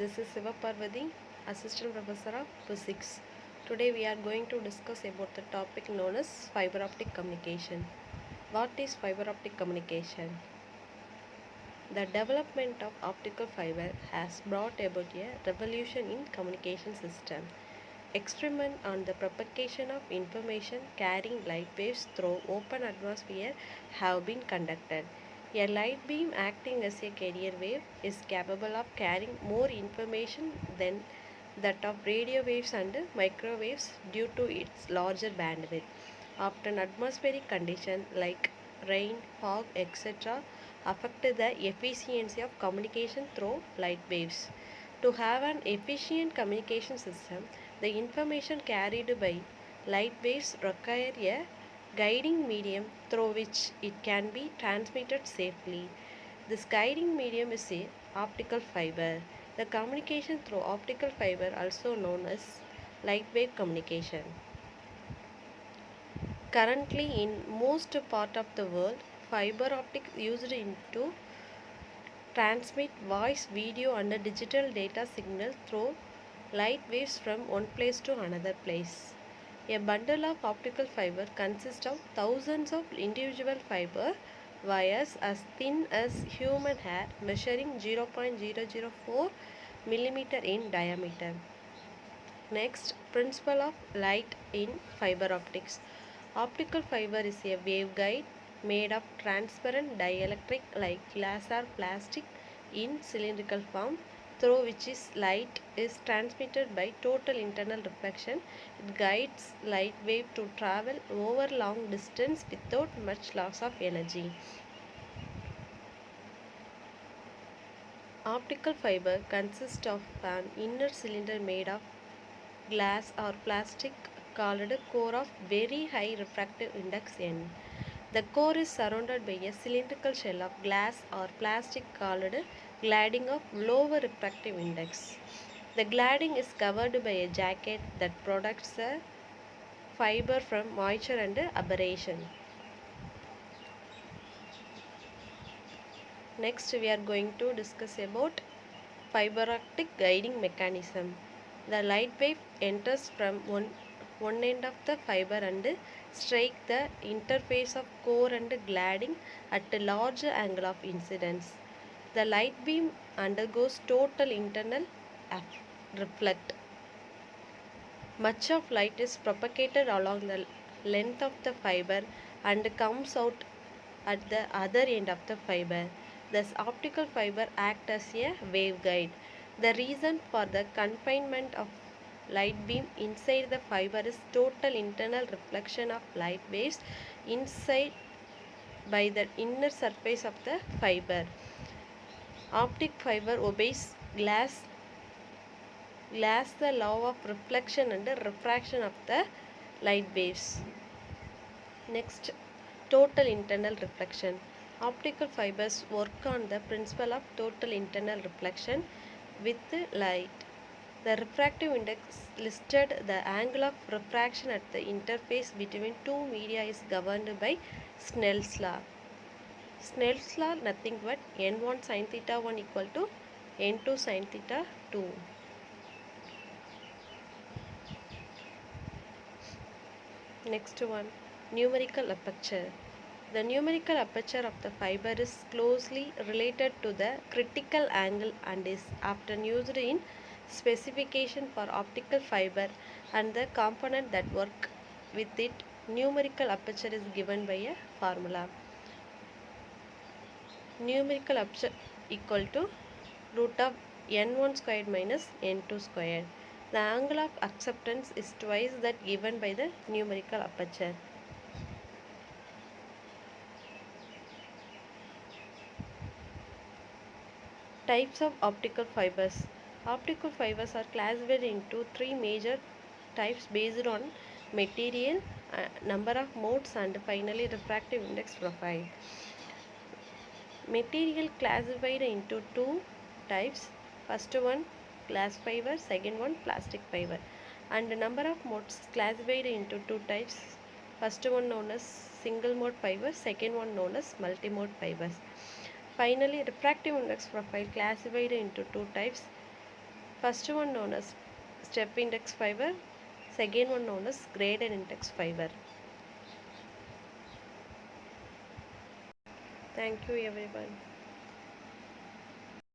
This is Siva Parvati, Assistant Professor of Physics. Today we are going to discuss about the topic known as fiber optic communication. What is fiber optic communication? The development of optical fiber has brought about a revolution in communication system. Experiments on the propagation of information carrying light waves through open atmosphere have been conducted. A light beam acting as a carrier wave is capable of carrying more information than that of radio waves and microwaves due to its larger bandwidth. Often atmospheric conditions like rain, fog, etc. affect the efficiency of communication through light waves. To have an efficient communication system, the information carried by light waves require a guiding medium through which it can be transmitted safely. This guiding medium is a optical fiber. The communication through optical fiber, also known as light wave communication. Currently, in most part of the world, fiber optics used into transmit voice, video and digital data signal through light waves from one place to another place. A bundle of optical fiber consists of thousands of individual fiber wires as thin as human hair, measuring 0.004 millimeter in diameter. Next, principle of light in fiber optics. Optical fiber is a waveguide made of transparent dielectric like glass or plastic in cylindrical form, through which light is transmitted by total internal reflection. It guides light wave to travel over long distance without much loss of energy. Optical fiber consists of an inner cylinder made of glass or plastic called core of very high refractive index N. The core is surrounded by a cylindrical shell of glass or plastic called cladding of lower refractive index. The cladding is covered by a jacket that protects the fiber from moisture and aberration. Next, we are going to discuss about fiber optic guiding mechanism. The light wave enters from one end of the fiber and strike the interface of core and cladding at a large angle of incidence. The light beam undergoes total internal reflect. Much of light is propagated along the length of the fiber and comes out at the other end of the fiber. Thus, optical fiber act as a waveguide. The reason for the confinement of light beam inside the fiber is total internal reflection of light waves inside by the inner surface of the fiber. Optic fiber obeys glass the law of reflection and refraction of the light waves. Next, total internal reflection. Optical fibers work on the principle of total internal reflection with light. The refractive index listed the angle of refraction at the interface between two media is governed by Snell's law. Snell's law nothing but n1 sin theta 1 equal to n2 sin theta 2. Next one, numerical aperture. The numerical aperture of the fiber is closely related to the critical angle and is often used in specification for optical fiber and the component that work with it. Numerical aperture is given by a formula. Numerical aperture equal to root of n1 squared minus n2 squared. The angle of acceptance is twice that given by the numerical aperture. Types of optical fibers. Optical fibers are classified into three major types based on material, number of modes and finally refractive index profile. Material classified into two types. First one glass fiber, second one plastic fiber. And number of modes classified into two types. First one known as single mode fiber, second one known as multi-mode fibers. Finally, refractive index profile classified into two types. First one known as step index fiber, second one known as graded index fiber. Thank you everyone.